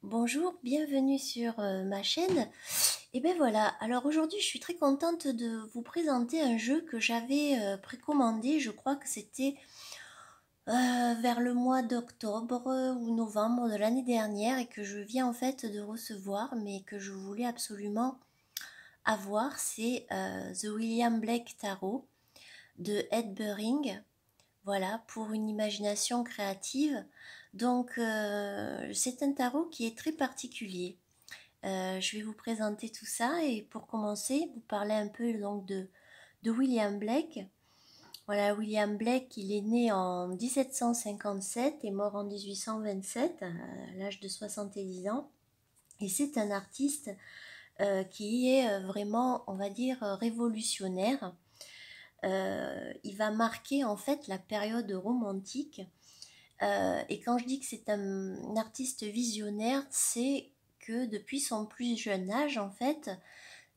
Bonjour, bienvenue sur ma chaîne. Et ben voilà, alors aujourd'hui je suis très contente de vous présenter un jeu que j'avais précommandé, je crois que c'était vers le mois d'octobre ou novembre de l'année dernière et que je viens en fait de recevoir mais que je voulais absolument avoir, c'est The William Blake Tarot de Ed Buring. Voilà, pour une imagination créative. Donc c'est un tarot qui est très particulier. Je vais vous présenter tout ça et pour commencer, vous parler un peu donc de William Blake. Voilà, William Blake, il est né en 1757 et mort en 1827 à l'âge de 70 ans. Et c'est un artiste qui est vraiment, on va dire, révolutionnaire. Il va marquer en fait la période romantique. Et quand je dis que c'est un artiste visionnaire, c'est que depuis son plus jeune âge, en fait,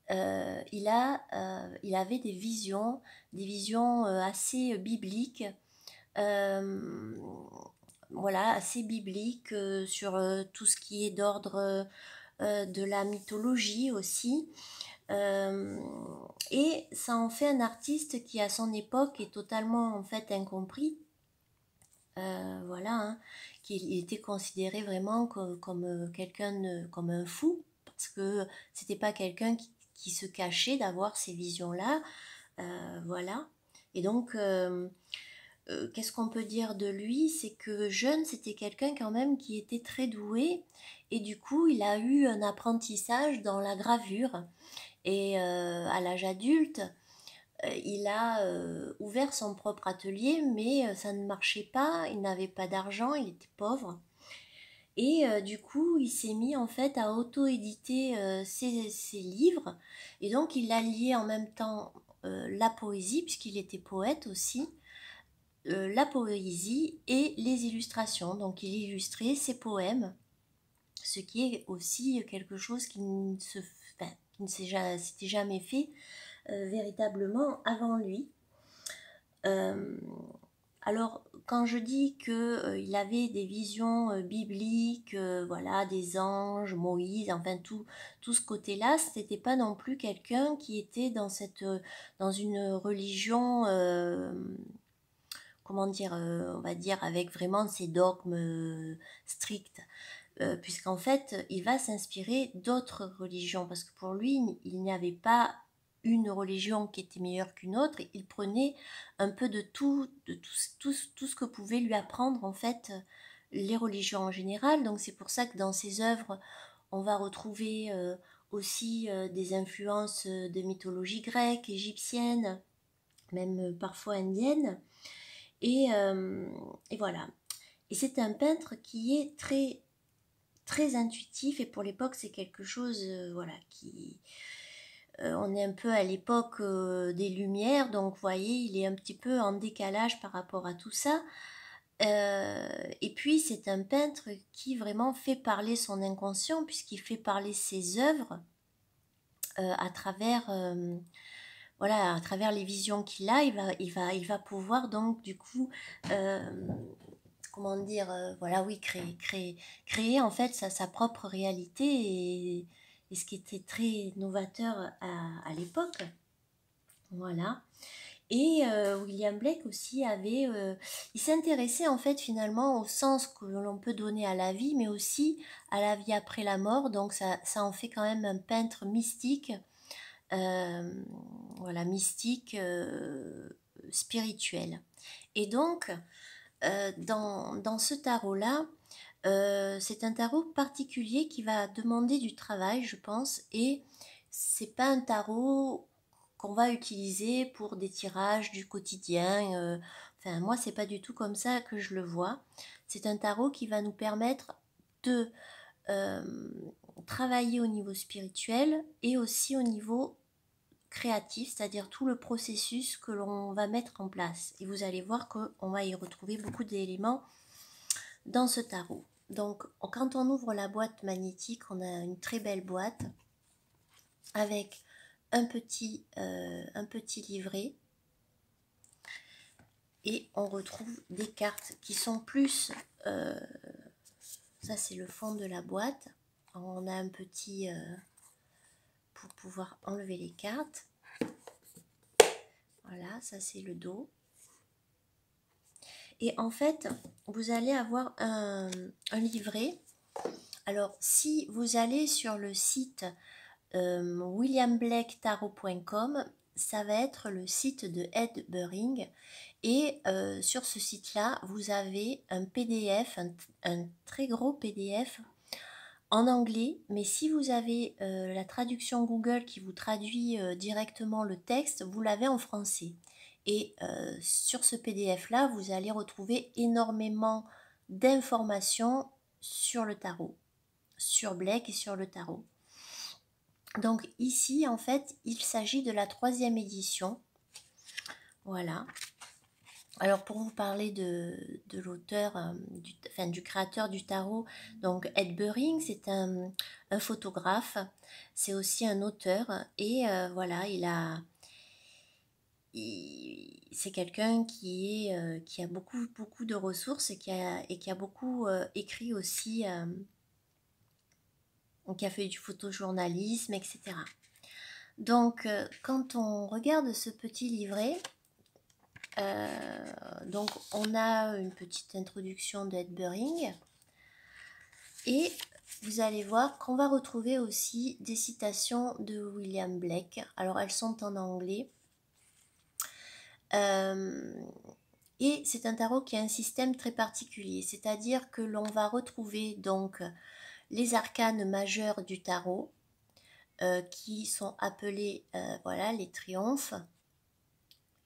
il avait des visions assez bibliques, euh, voilà, assez bibliques sur tout ce qui est d'ordre de la mythologie aussi. Euh, et ça en fait un artiste qui, à son époque, est totalement en fait incompris. Voilà, hein, qu'il était considéré vraiment comme quelqu'un, comme un fou, parce que c'était pas quelqu'un qui se cachait d'avoir ces visions-là, voilà. Et donc, qu'est-ce qu'on peut dire de lui? C'est que jeune, c'était quelqu'un quand même qui était très doué, et du coup, il a eu un apprentissage dans la gravure. Et à l'âge adulte, il a ouvert son propre atelier, mais ça ne marchait pas, il n'avait pas d'argent, il était pauvre. Et du coup, il s'est mis en fait à auto-éditer ses livres. Et donc, il a lié en même temps la poésie, puisqu'il était poète aussi, la poésie et les illustrations. Donc, il illustrait ses poèmes, ce qui est aussi quelque chose enfin, qui ne s'était jamais fait véritablement avant lui. Euh, alors, quand je dis que il avait des visions bibliques, voilà, des anges, Moïse, enfin tout ce côté-là, c'était pas non plus quelqu'un qui était dans une religion, comment dire, on va dire avec vraiment ses dogmes stricts, puisqu'en fait, il va s'inspirer d'autres religions, parce que pour lui, il n'y avait pas une religion qui était meilleure qu'une autre, il prenait un peu tout ce que pouvaient lui apprendre en fait les religions en général. Donc c'est pour ça que dans ses œuvres, on va retrouver aussi des influences de mythologie grecque, égyptienne, même parfois indienne. Et, euh, et voilà. Et c'est un peintre qui est très intuitif, et pour l'époque c'est quelque chose voilà qui on est un peu à l'époque des Lumières, donc vous voyez il est un petit peu en décalage par rapport à tout ça. Et puis c'est un peintre qui vraiment fait parler son inconscient, puisqu'il fait parler ses œuvres à travers voilà, à travers les visions qu'il a. Il va pouvoir donc du coup euh, comment dire, voilà, oui, créer en fait sa propre réalité, et ce qui était très novateur à l'époque. Voilà. Et William Blake aussi il s'intéressait en fait finalement au sens que l'on peut donner à la vie, mais aussi à la vie après la mort. Donc ça en fait quand même un peintre mystique, euh, voilà, mystique, spirituel. Et donc, dans ce tarot-là, c'est un tarot particulier qui va demander du travail, je pense, et c'est pas un tarot qu'on va utiliser pour des tirages du quotidien. Enfin, moi, c'est pas du tout comme ça que je le vois. C'est un tarot qui va nous permettre de euh, travailler au niveau spirituel et aussi au niveau créatif, c'est-à-dire tout le processus que l'on va mettre en place. Et vous allez voir qu'on va y retrouver beaucoup d'éléments dans ce tarot. Donc, quand on ouvre la boîte magnétique, on a une très belle boîte avec un petit livret, et on retrouve des cartes qui sont plus Ça c'est le fond de la boîte. On a un petit pour pouvoir enlever les cartes. Voilà, ça c'est le dos. Et en fait, vous allez avoir un livret. Alors, si vous allez sur le site williamblaketarot.com, ça va être le site de Ed Buring. Et sur ce site-là, vous avez un PDF, un très gros PDF en anglais. Mais si vous avez la traduction Google qui vous traduit directement le texte, vous l'avez en français. Et sur ce PDF-là, vous allez retrouver énormément d'informations sur le tarot, sur Blake et sur le tarot. Donc ici, en fait, il s'agit de la 3e édition. Voilà. Alors pour vous parler de l'auteur, du créateur du tarot, donc Ed Buring, c'est un photographe, c'est aussi un auteur. Et voilà, c'est quelqu'un qui a beaucoup de ressources et qui a beaucoup écrit aussi, qui a fait du photojournalisme, etc. Donc quand on regarde ce petit livret, donc on a une petite introduction d'Ed Buring et vous allez voir qu'on va retrouver aussi des citations de William Blake. Alors elles sont en anglais. Et c'est un tarot qui a un système très particulier, c'est-à-dire que l'on va retrouver donc les arcanes majeures du tarot qui sont appelés voilà, les triomphes,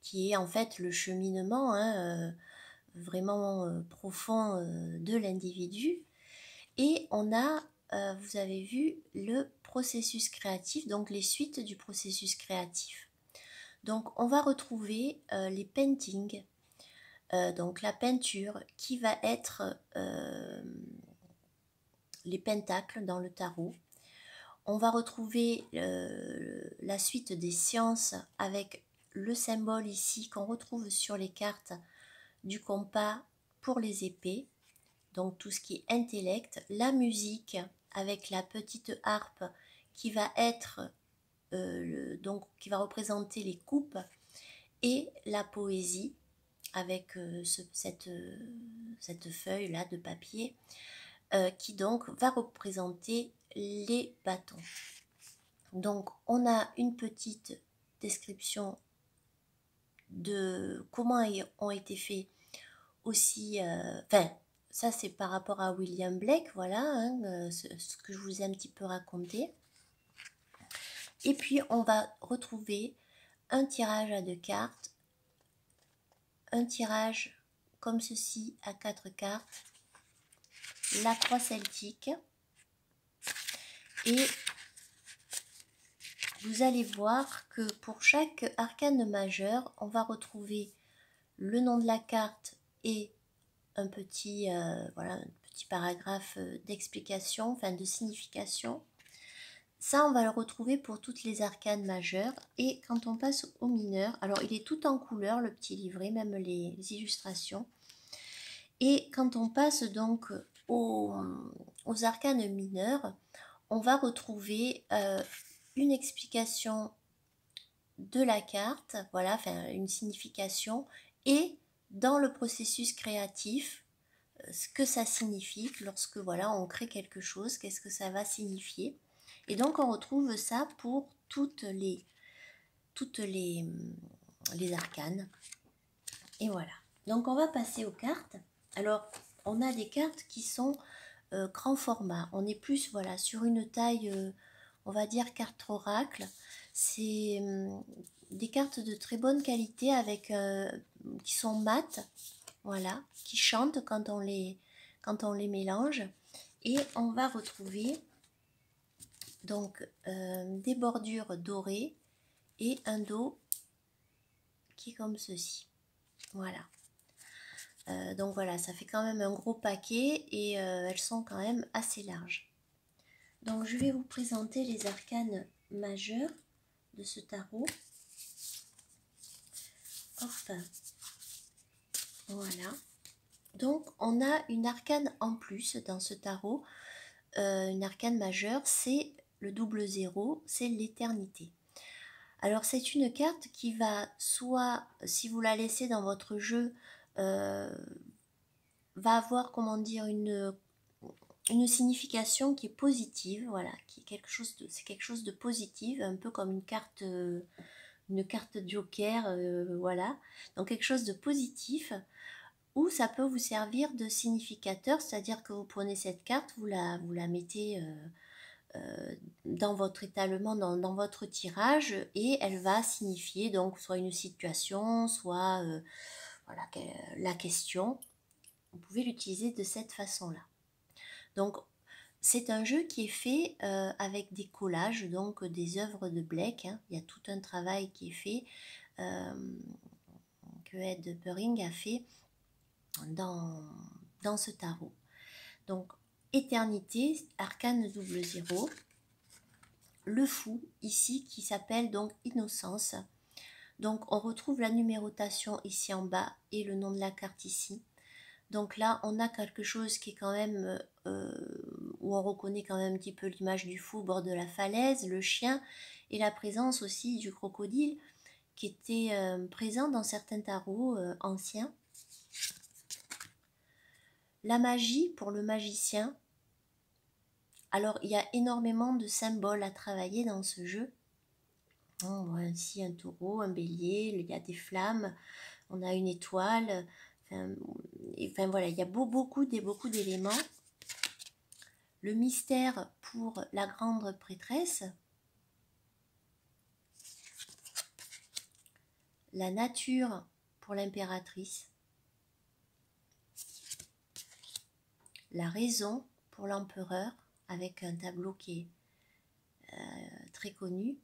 qui est en fait le cheminement vraiment profond de l'individu. Et on a, vous avez vu, le processus créatif, donc les suites du processus créatif. Donc on va retrouver les paintings, donc la peinture qui va être les pentacles dans le tarot. On va retrouver la suite des sciences avec le symbole ici qu'on retrouve sur les cartes du compas pour les épées, donc tout ce qui est intellect, la musique avec la petite harpe qui va être donc qui va représenter les coupes, et la poésie avec cette feuille là de papier qui donc va représenter les bâtons. Donc on a une petite description de comment ont été faits aussi, ça c'est par rapport à William Blake, voilà, ce que je vous ai un petit peu raconté. Et puis on va retrouver un tirage à 2 cartes, un tirage comme ceci à 4 cartes, la croix celtique, et vous allez voir que pour chaque arcane majeur, on va retrouver le nom de la carte et un petit, voilà, un petit paragraphe d'explication, enfin de signification. Ça, on va le retrouver pour toutes les arcanes majeures. Et quand on passe au mineur, alors il est tout en couleur, le petit livret, même les illustrations. Et quand on passe donc aux arcanes mineurs, on va retrouver une explication de la carte, voilà, enfin une signification, et dans le processus créatif, ce que ça signifie lorsque voilà on crée quelque chose, qu'est-ce que ça va signifier. Et donc on retrouve ça pour toutes les arcanes. Et voilà. Donc on va passer aux cartes. Alors on a des cartes qui sont grand format. On est plus voilà sur une taille, on va dire carte oracle. C'est des cartes de très bonne qualité avec qui sont mates, voilà, qui chantent quand on les mélange. Et on va retrouver donc des bordures dorées et un dos qui est comme ceci. Voilà. Donc voilà, ça fait quand même un gros paquet et elles sont quand même assez larges. Donc je vais vous présenter les arcanes majeures de ce tarot. Hop. Voilà. Donc on a une arcane en plus dans ce tarot, une arcane majeure, c'est le double zéro, c'est l'éternité. Alors c'est une carte qui va soit, si vous la laissez dans votre jeu, va avoir, comment dire, une signification qui est positive, voilà, qui est c'est quelque chose de positif, un peu comme une carte joker, voilà, donc quelque chose de positif, ou ça peut vous servir de significateur, c'est-à-dire que vous prenez cette carte, vous la mettez dans votre étalement, dans votre tirage, et elle va signifier donc soit une situation, soit voilà, la question. Vous pouvez l'utiliser de cette façon-là. Donc c'est un jeu qui est fait avec des collages, donc des œuvres de Blake, hein. Il y a tout un travail qui est fait, que Ed Pering a fait dans ce tarot. Donc éternité, arcane double zéro, le fou ici qui s'appelle donc innocence. Donc on retrouve la numérotation ici en bas et le nom de la carte ici. Donc là on a quelque chose qui est quand même, où on reconnaît quand même un petit peu l'image du fou au bord de la falaise, le chien, et la présence aussi du crocodile qui était présent dans certains tarots anciens. La magie pour le magicien. Alors il y a énormément de symboles à travailler dans ce jeu. On voit ici un taureau, un bélier, il y a des flammes, on a une étoile, enfin voilà, il y a beaucoup d'éléments. Le mystère pour la grande prêtresse, la nature pour l'impératrice, la raison pour l'empereur, avec un tableau qui est très connu,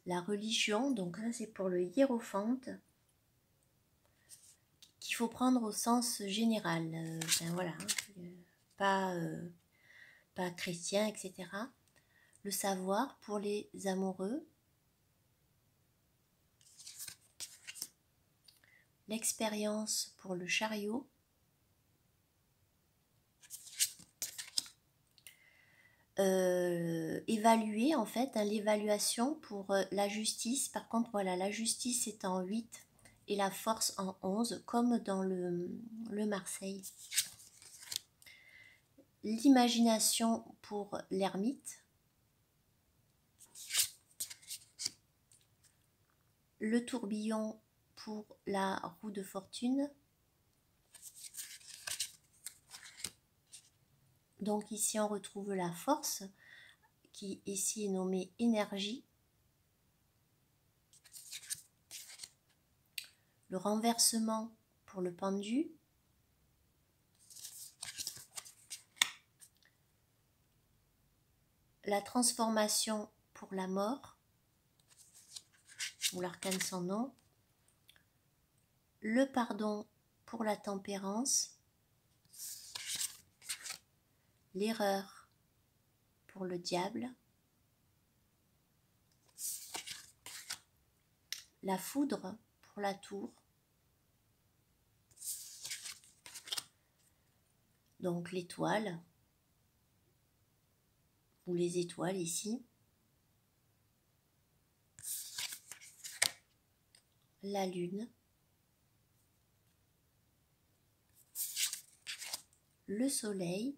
la religion, donc là c'est pour le hiérophante, qu'il faut prendre au sens général, enfin voilà, pas chrétien, etc. Le savoir pour les amoureux, l'expérience pour le chariot, évaluer en fait, hein, l'évaluation pour la justice. Par contre voilà, la justice est en 8 et la force en 11 comme dans le Marseille. L'imagination pour l'ermite, le tourbillon pour la roue de fortune. Donc ici on retrouve la force qui ici est nommée énergie. Le renversement pour le pendu. La transformation pour la mort, ou l'arcane sans nom. Le pardon pour la tempérance. L'erreur pour le diable. La foudre pour la tour. Donc l'étoile, ou les étoiles ici. La lune. Le soleil.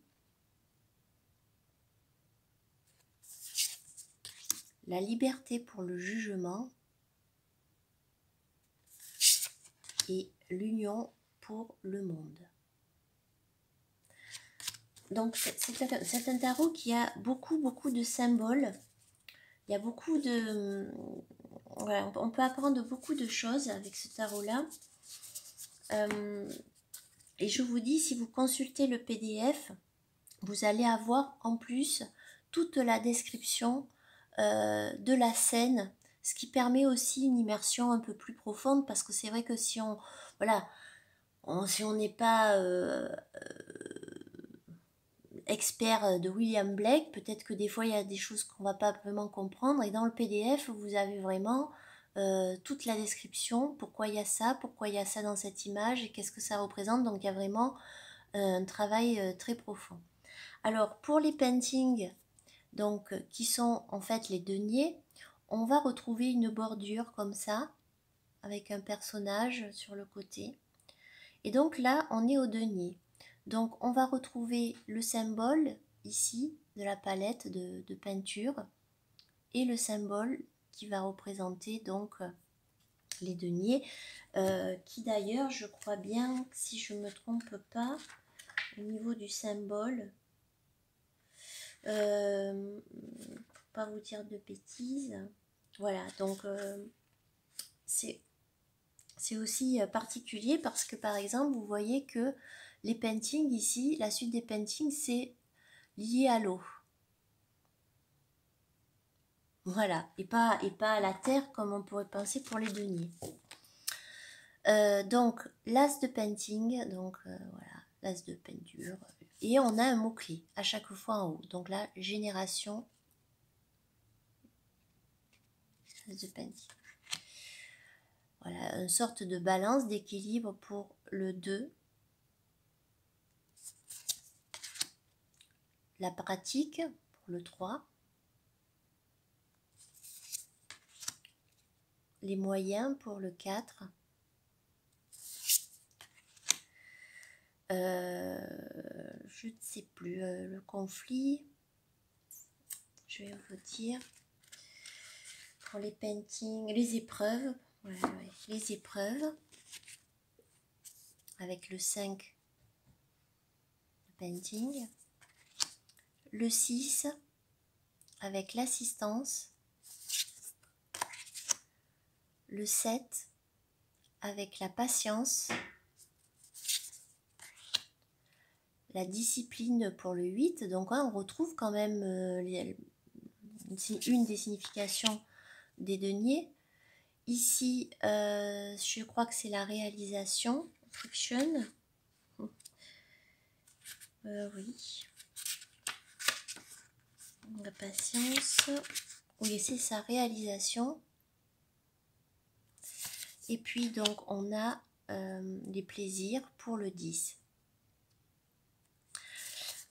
La liberté pour le jugement. Et l'union pour le monde. Donc c'est un tarot qui a beaucoup de symboles. Il y a beaucoup de... Voilà, on peut apprendre beaucoup de choses avec ce tarot-là. Et je vous dis, si vous consultez le PDF, vous allez avoir en plus toute la description de la scène, ce qui permet aussi une immersion un peu plus profonde, parce que c'est vrai que si on... Voilà, si on n'est pas expert de William Blake, peut-être que des fois il y a des choses qu'on va pas vraiment comprendre, et dans le PDF vous avez vraiment toute la description, pourquoi il y a ça dans cette image et qu'est-ce que ça représente. Donc il y a vraiment un travail très profond. Alors pour les paintings, donc qui sont en fait les deniers, on va retrouver une bordure comme ça, avec un personnage sur le côté. Et donc là, on est au denier. Donc on va retrouver le symbole ici de la palette de peinture et le symbole qui va représenter donc les deniers, qui d'ailleurs, je crois bien, si je ne me trompe pas, au niveau du symbole, pour pas vous dire de bêtises, voilà, donc c'est aussi particulier parce que par exemple, vous voyez que les paintings ici, la suite des paintings, c'est lié à l'eau. Voilà, et pas à la terre comme on pourrait penser pour les deniers. Donc, l'as de painting, donc voilà, l'as de peinture. Et on a un mot-clé à chaque fois en haut. Donc là, génération, l'as de painting. Voilà, une sorte de balance, d'équilibre pour le 2. La pratique pour le 3. Les moyens pour le 4. Je ne sais plus, le conflit, je vais vous dire, pour les paintings, les épreuves, les épreuves, avec le 5 de painting, le 6 avec l'assistance, le 7 avec la patience, la discipline pour le 8, donc on retrouve quand même une des significations des deniers. Ici, je crois que c'est la réalisation, friction. Oui. La patience. Oui, c'est sa réalisation. Et puis, donc, on a les plaisirs pour le 10.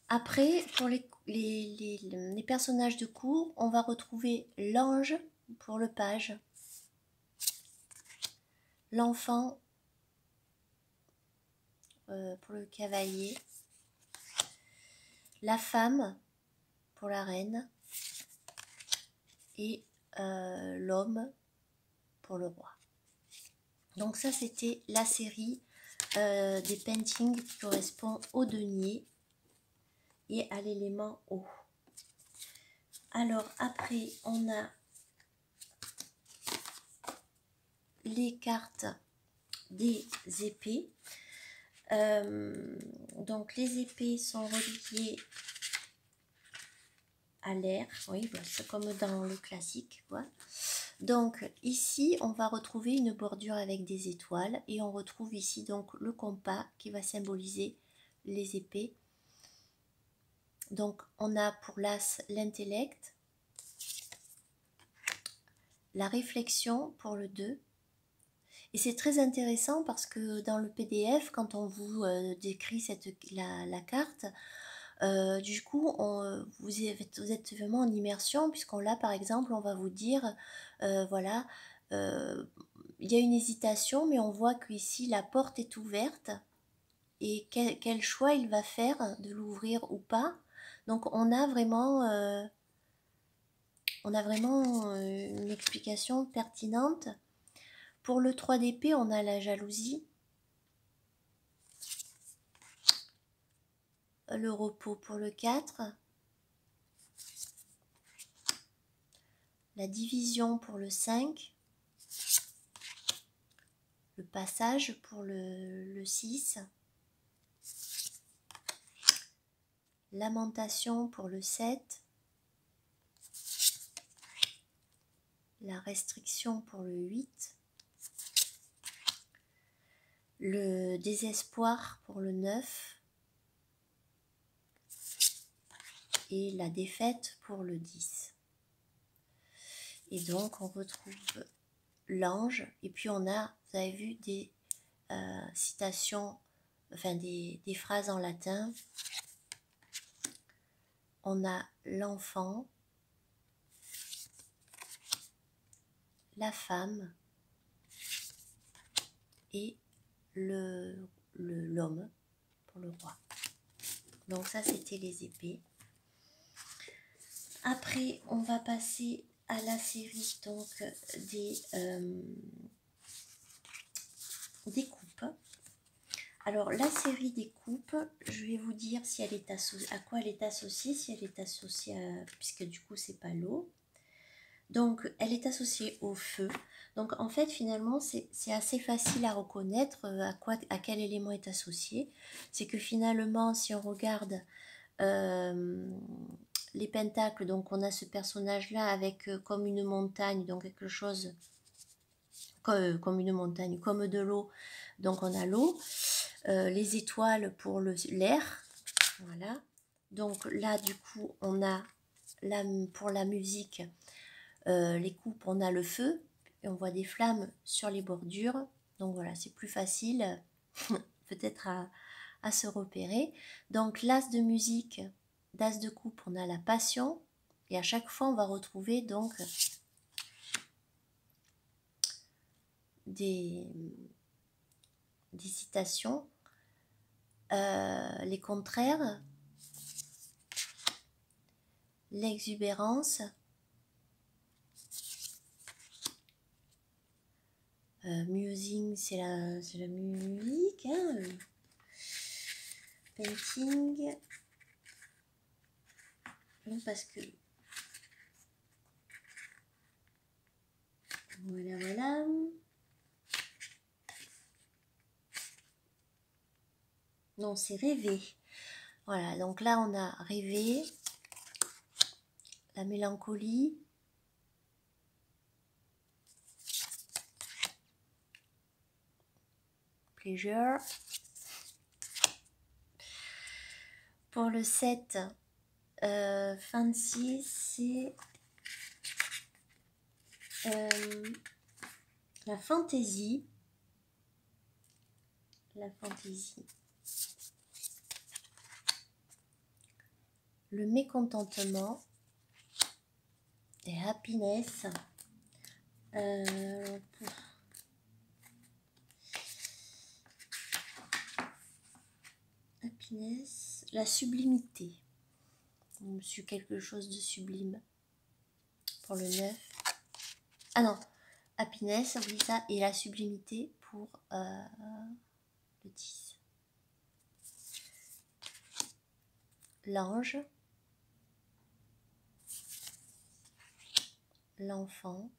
Après, pour les personnages de cours, on va retrouver l'ange pour le page, l'enfant pour le cavalier, la femme pour la reine et l'homme pour le roi. Donc ça, c'était la série des paintings qui correspond au denier et à l'élément eau. Alors après, on a les cartes des épées. Donc les épées sont reliées à l'air, oui, c'est comme dans le classique, quoi. Donc ici, on va retrouver une bordure avec des étoiles et on retrouve ici donc le compas qui va symboliser les épées. Donc on a pour l'as l'intellect, la réflexion pour le 2. Et c'est très intéressant parce que dans le PDF, quand on vous décrit la carte, du coup, vous êtes vraiment en immersion, puisqu'on l'a par exemple, on va vous dire, voilà, il y a une hésitation, mais on voit qu'ici la porte est ouverte, et quel choix il va faire, de l'ouvrir ou pas. Donc on a vraiment une explication pertinente. Pour le 3 d'épée, on a la jalousie, le repos pour le 4, la division pour le 5, le passage pour le 6, lamentation pour le 7, la restriction pour le 8, le désespoir pour le 9 et la défaite pour le 10. Et donc on retrouve l'ange, et puis on a, vous avez vu, des citations, enfin des phrases en latin. On a l'enfant, la femme et l'homme pour le roi. Donc ça, c'était les épées. Après, on va passer à la série donc des coupes. Alors la série des coupes, je vais vous dire si elle est à quoi elle est associée. Si elle est associée à, puisque du coup c'est pas l'eau. Donc elle est associée au feu. Donc en fait finalement c'est assez facile à reconnaître à quel élément est associé. C'est que finalement si on regarde les pentacles, donc on a ce personnage là avec comme une montagne, donc quelque chose comme une montagne, comme de l'eau, donc on a l'eau, les étoiles pour l'air, voilà. Donc là du coup on a pour la musique, les coupes, on a le feu et on voit des flammes sur les bordures, donc voilà, c'est plus facile peut-être à se repérer. Donc l'as de musique, d'as de coupe, on a la passion, et à chaque fois on va retrouver donc des citations, les contraires, l'exubérance, musing, c'est la musique, hein, painting, non, parce que voilà. Non, c'est rêver. Voilà, donc là on a rêvé, la mélancolie, pleasure. Pour le 7, fancy, c'est la fantaisie. La fantaisie. Le mécontentement. Et happiness. Happiness. La sublimité. Je suis quelque chose de sublime. Pour le 9. Ah non. Happiness, oui ça. Et la sublimité pour le 10. L'ange. L'enfant.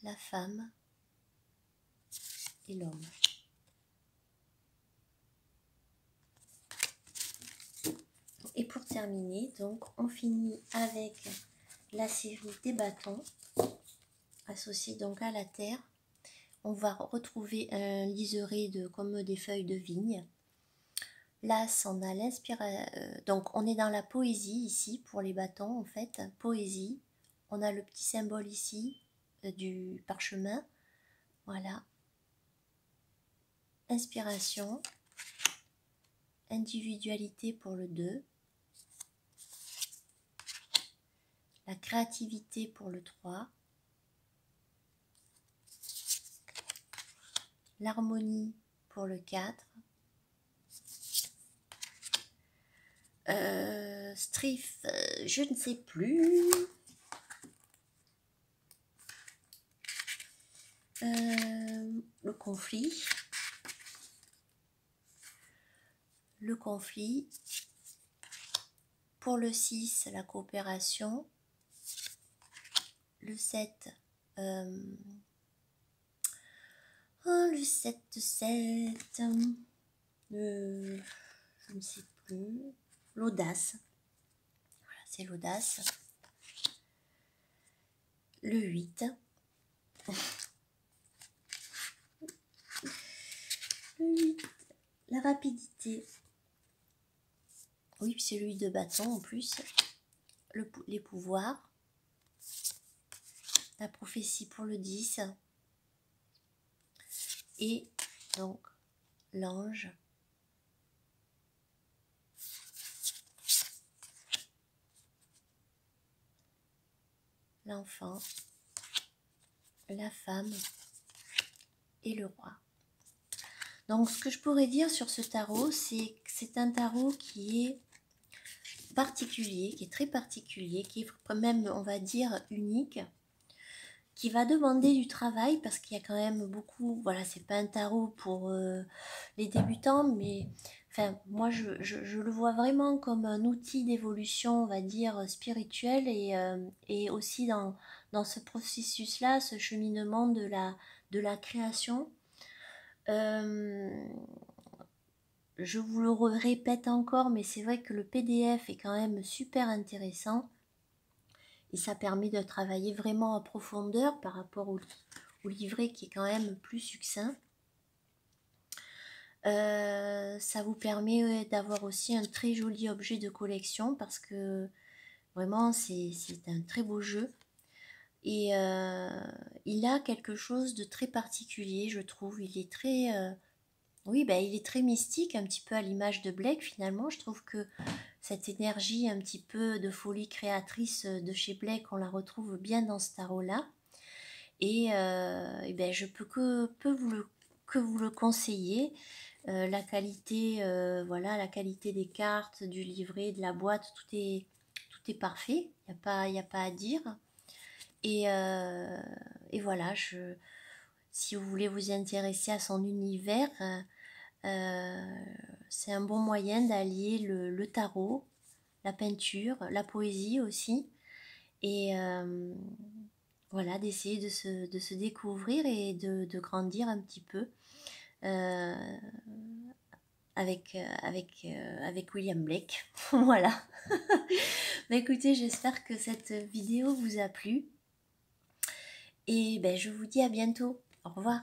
La femme. Et l'homme. Et pour terminer, donc, on finit avec la série des bâtons, associés donc à la terre. On va retrouver un liseré comme des feuilles de vigne. L'as, on a l'inspiration. Donc, on est dans la poésie ici, pour les bâtons, en fait. Poésie. On a le petit symbole ici, du parchemin. Voilà. Inspiration. Individualité pour le 2. La créativité pour le 3. L'harmonie pour le 4. Strife, je ne sais plus. Le conflit. Le conflit. Pour le 6, la coopération. Le 7, le 7, je ne sais plus, l'audace, voilà, c'est l'audace. Le 8, la rapidité, oui, c'est lui de bâton en plus, les pouvoirs, la prophétie pour le 10. Et donc l'ange. L'enfant, la femme et le roi. Donc ce que je pourrais dire sur ce tarot, c'est que c'est un tarot qui est particulier, qui est très particulier, qui est même, on va dire, unique, qui va demander du travail parce qu'il y a quand même beaucoup, voilà, c'est pas un tarot pour les débutants, mais enfin, moi je le vois vraiment comme un outil d'évolution, on va dire, spirituelle et aussi dans ce processus-là, ce cheminement de la création. Je vous le répète encore, mais c'est vrai que le PDF est quand même super intéressant et ça permet de travailler vraiment en profondeur par rapport au livret qui est quand même plus succinct. Ça vous permet d'avoir aussi un très joli objet de collection parce que vraiment c'est un très beau jeu et il a quelque chose de très particulier, je trouve. Il est très oui, bah, il est très mystique, un petit peu à l'image de Blake finalement. Je trouve que cette énergie un petit peu de folie créatrice de chez Blake, on la retrouve bien dans ce tarot-là. Et ben, je peux que vous le conseiller. La qualité, voilà, la qualité des cartes, du livret, de la boîte, tout est parfait. Il n'y a pas à dire. Et voilà, si vous voulez vous intéresser à son univers, c'est un bon moyen d'allier le tarot, la peinture, la poésie aussi. Et voilà, d'essayer de se découvrir et de grandir un petit peu euh, avec William Blake. Voilà. Bah, écoutez, j'espère que cette vidéo vous a plu. Et ben, je vous dis à bientôt. Au revoir.